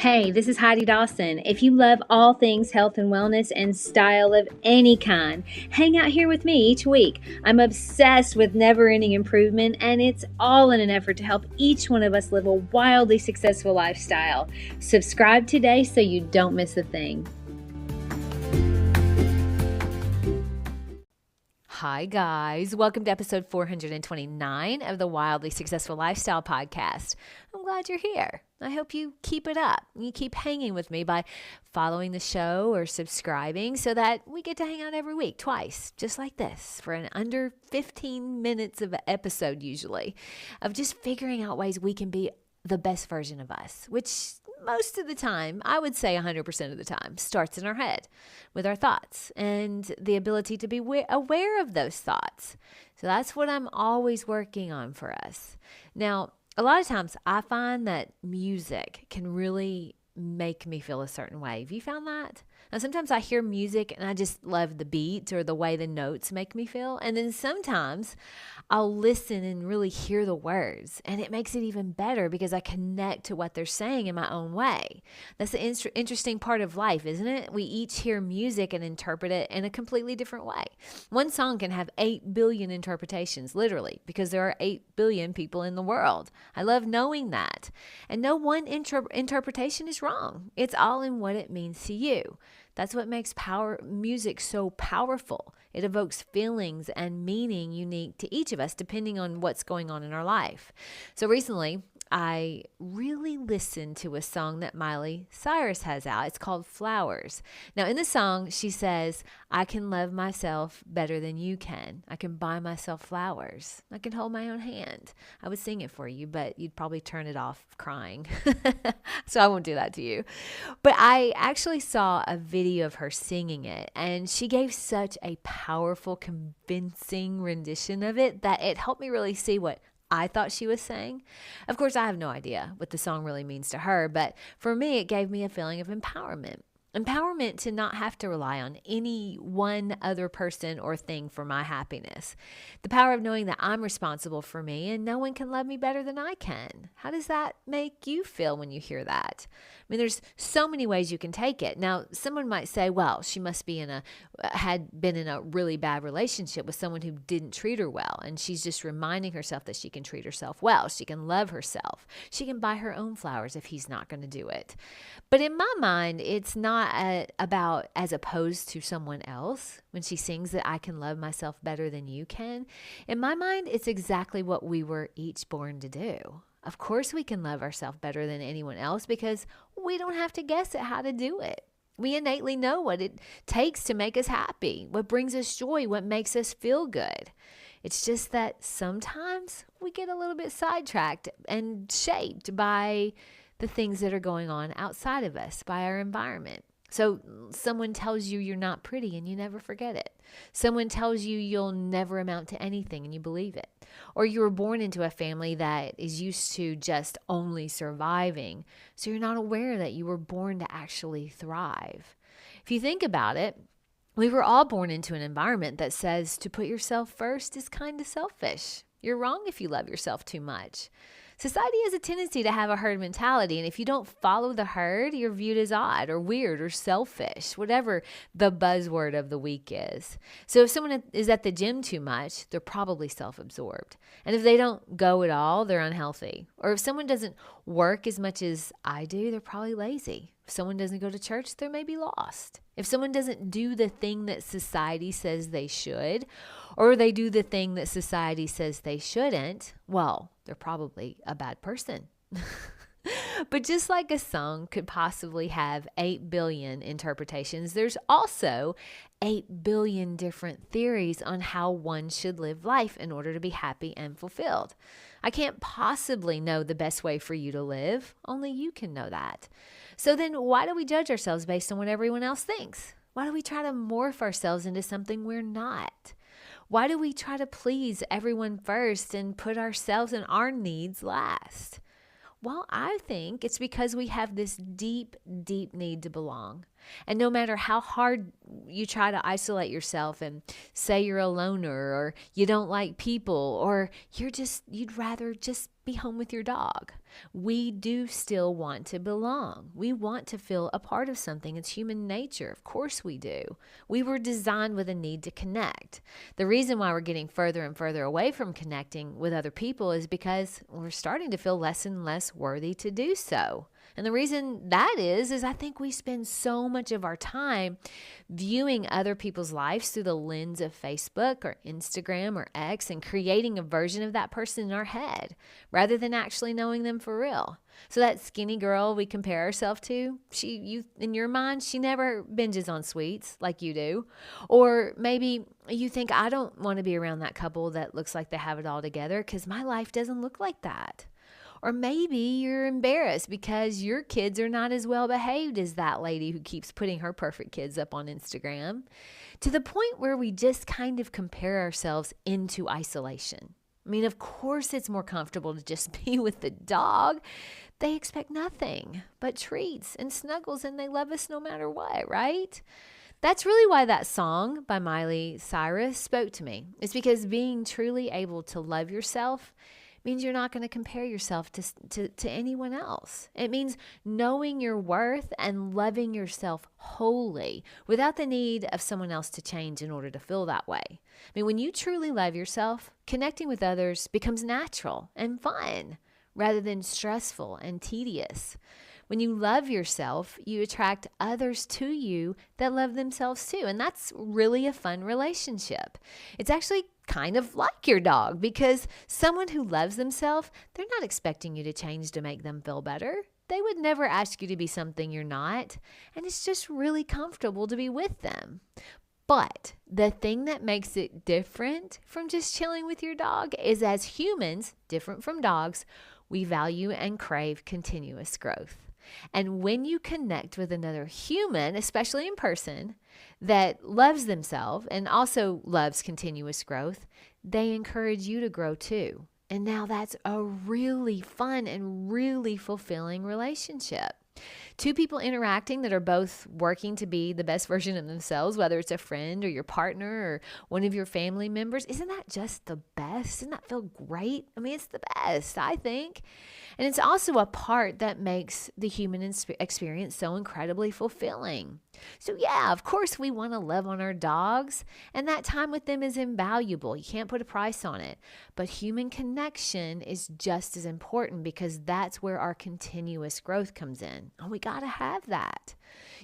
Hey, this is Heidi Dawson. If you love all things health and wellness and style of any kind, hang out here with me each week. I'm obsessed with never-ending improvement, and it's all in an effort to help each one of us live a wildly successful lifestyle. Subscribe today so you don't miss a thing. Hi, guys. Welcome to episode 429 of the Wildly Successful Lifestyle Podcast. I'm glad you're here. I hope you keep it up. You keep hanging with me by following the show or subscribing so that we get to hang out every week, twice, just like this, for an under 15 minutes of an episode usually, of just figuring out ways we can be the best version of us, which most of the time, I would say 100% of the time, starts in our head with our thoughts and the ability to be aware of those thoughts. So that's what I'm always working on for us. Now, a lot of times I find that music can really make me feel a certain way. Have you found that? Now, sometimes I hear music and I just love the beat or the way the notes make me feel. And then sometimes I'll listen and really hear the words, and it makes it even better because I connect to what they're saying in my own way. That's the interesting part of life, isn't it? We each hear music and interpret it in a completely different way. One song can have 8 billion interpretations, literally, because there are 8 billion people in the world. I love knowing that. And no one interpretation is wrong. It's all in what it means to you. That's what makes music so powerful. It evokes feelings and meaning unique to each of us, depending on what's going on in our life. So recently, I really listened to a song that Miley Cyrus has out. It's called Flowers. Now, in the song, she says, I can love myself better than you can. I can buy myself flowers. I can hold my own hand. I would sing it for you, but you'd probably turn it off crying. So I won't do that to you. But I actually saw a video of her singing it, and she gave such a powerful, convincing rendition of it that it helped me really see what I thought she was saying. Of course, I have no idea what the song really means to her, but for me, it gave me a feeling of empowerment. Empowerment to not have to rely on any one other person or thing for my happiness. The power of knowing that I'm responsible for me and no one can love me better than I can. How does that make you feel when you hear that? I mean, there's so many ways you can take it. Now, someone might say, well, she must be had been in a really bad relationship with someone who didn't treat her well. And she's just reminding herself that she can treat herself well. She can love herself. She can buy her own flowers if he's not going to do it. But in my mind, it's not about as opposed to someone else. When she sings that I can love myself better than you can, in my mind, it's exactly what we were each born to do. Of course, we can love ourselves better than anyone else because we don't have to guess at how to do it. We innately know what it takes to make us happy, what brings us joy, what makes us feel good. It's just that sometimes we get a little bit sidetracked and shaped by the things that are going on outside of us, by our environment. So someone tells you you're not pretty and you never forget it. Someone tells you you'll never amount to anything and you believe it. Or you were born into a family that is used to just only surviving, so you're not aware that you were born to actually thrive. If you think about it, we were all born into an environment that says to put yourself first is kind of selfish. You're wrong if you love yourself too much. Society has a tendency to have a herd mentality, and if you don't follow the herd, you're viewed as odd or weird or selfish, whatever the buzzword of the week is. So if someone is at the gym too much, they're probably self-absorbed. And if they don't go at all, they're unhealthy. Or if someone doesn't work as much as I do, they're probably lazy. If someone doesn't go to church, they're maybe lost. If someone doesn't do the thing that society says they should, or they do the thing that society says they shouldn't, well, they're probably a bad person. But just like a song could possibly have 8 billion interpretations, there's also 8 billion different theories on how one should live life in order to be happy and fulfilled. I can't possibly know the best way for you to live. Only you can know that. So then why do we judge ourselves based on what everyone else thinks? Why do we try to morph ourselves into something we're not? Why do we try to please everyone first and put ourselves and our needs last? Well, I think it's because we have this deep, deep need to belong. And no matter how hard you try to isolate yourself and say you're a loner or you don't like people or you'd rather just be home with your dog, we do still want to belong. We want to feel a part of something. It's human nature. Of course we do. We were designed with a need to connect. The reason why we're getting further and further away from connecting with other people is because we're starting to feel less and less worthy to do so. And the reason that is I think we spend so much of our time viewing other people's lives through the lens of Facebook or Instagram or X and creating a version of that person in our head rather than actually knowing them for real. So that skinny girl we compare ourselves to, in your mind, she never binges on sweets like you do. Or maybe you think, I don't want to be around that couple that looks like they have it all together because my life doesn't look like that. Or maybe you're embarrassed because your kids are not as well behaved as that lady who keeps putting her perfect kids up on Instagram, to the point where we just kind of compare ourselves into isolation. I mean, of course, it's more comfortable to just be with the dog. They expect nothing but treats and snuggles, and they love us no matter what, right? That's really why that song by Miley Cyrus spoke to me. It's because being truly able to love yourself means you're not going to compare yourself to anyone else. It means knowing your worth and loving yourself wholly without the need of someone else to change in order to feel that way. I mean, when you truly love yourself, connecting with others becomes natural and fun rather than stressful and tedious. When you love yourself, you attract others to you that love themselves too. And that's really a fun relationship. It's actually kind of like your dog, because someone who loves themselves, they're not expecting you to change to make them feel better. They would never ask you to be something you're not. And it's just really comfortable to be with them. But the thing that makes it different from just chilling with your dog is, as humans, different from dogs, we value and crave continuous growth. And when you connect with another human, especially in person, that loves themselves and also loves continuous growth, they encourage you to grow too. And now that's a really fun and really fulfilling relationship. Two people interacting that are both working to be the best version of themselves, whether it's a friend or your partner or one of your family members. Isn't that just the best? Doesn't that feel great? I mean, it's the best, I think. And it's also a part that makes the human experience so incredibly fulfilling. So yeah, of course we want to love on our dogs, and that time with them is invaluable. You can't put a price on it. But human connection is just as important, because that's where our continuous growth comes in. And we got to have that.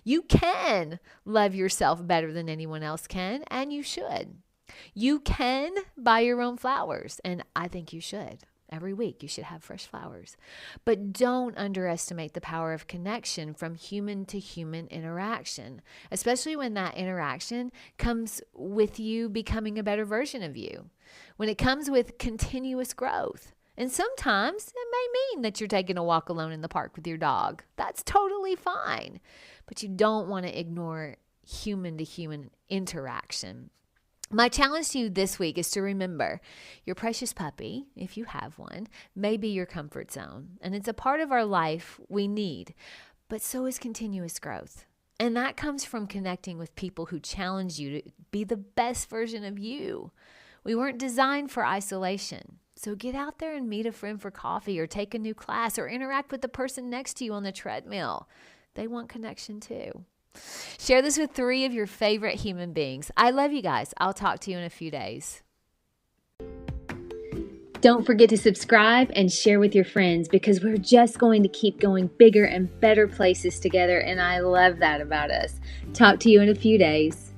You can love yourself better than anyone else can, and you should. You can buy your own flowers, and I think you should. Every week you should have fresh flowers. But don't underestimate the power of connection from human to human interaction, especially when that interaction comes with you becoming a better version of you, when it comes with continuous growth. And sometimes it may mean that you're taking a walk alone in the park with your dog. That's totally fine. But you don't want to ignore human to human interaction. My challenge to you this week is to remember your precious puppy, if you have one, may be your comfort zone. And it's a part of our life we need, but so is continuous growth. And that comes from connecting with people who challenge you to be the best version of you. We weren't designed for isolation. So get out there and meet a friend for coffee, or take a new class, or interact with the person next to you on the treadmill. They want connection too. Share this with 3 of your favorite human beings. I love you guys. I'll talk to you in a few days. Don't forget to subscribe and share with your friends, because we're just going to keep going bigger and better places together, and I love that about us. Talk to you in a few days.